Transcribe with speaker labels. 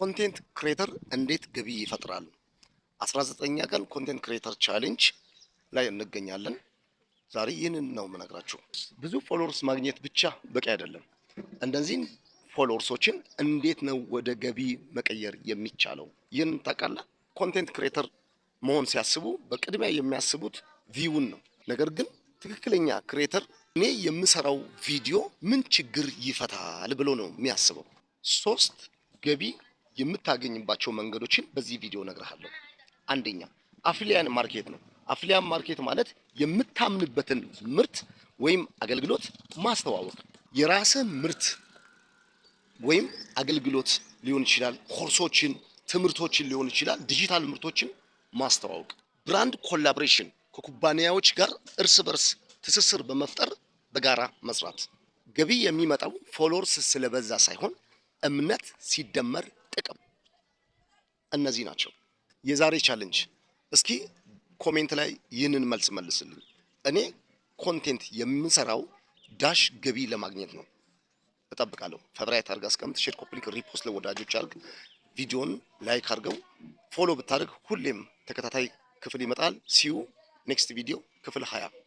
Speaker 1: ኮንቴንት ክሬተር እንዴት ገቢ ይፈጥራሉ? 19ኛ ቀን ኮንቴንት ክሬተር ቻሌንጅ ላይ እንገኛለን። ዛሬ ይህንን ነው የምነግራችሁ። ብዙ ፎሎወርስ ማግኘት ብቻ በቂ አይደለም። እነዚህን ፎሎወርሶችን እንዴት ነው ወደ ገቢ መቀየር የሚቻለው? ይህን ታውቃለህ? ኮንቴንት ክሬተር መሆን ሲያስቡ በቅድሚያ የሚያስቡት ቪውን ነው። ነገር ግን ትክክለኛ ክሬተር እኔ የምሰራው ቪዲዮ ምን ችግር ይፈታል ብሎ ነው የሚያስበው። 3 ገቢ የምታገኝባቸው መንገዶችን በዚህ ቪዲዮ እነግርሃለሁ። አንደኛ አፍሊያን ማርኬት ነው። አፍሊያን ማርኬት ማለት የምታምንበትን ምርት ወይም አገልግሎት ማስተዋወቅ። የራስህ ምርት ወይም አገልግሎት ሊሆን ይችላል፣ ኮርሶችን፣ ትምህርቶችን ሊሆን ይችላል፣ ዲጂታል ምርቶችን ማስተዋወቅ። ብራንድ ኮላቦሬሽን ከኩባንያዎች ጋር እርስ በርስ ትስስር በመፍጠር በጋራ መስራት። ገቢ የሚመጣው ፎሎወርስ ስለበዛ ሳይሆን እምነት ሲደመር ጥቅም። እነዚህ ናቸው የዛሬ ቻሌንጅ። እስኪ ኮሜንት ላይ ይህንን መልስ መልስልኝ። እኔ ኮንቴንት የምሰራው ዳሽ ገቢ ለማግኘት ነው። እጠብቃለሁ። ፌቨራይት አድርግ፣ አስቀምጥ፣ ሼር፣ ኮፒ ሊንክ፣ ሪፖስት ለወዳጆች አድርግ። ቪዲዮን ላይክ አድርገው። ፎሎ ብታደርግ ሁሌም ተከታታይ ክፍል ይመጣል። ሲዩ ኔክስት ቪዲዮ ክፍል 20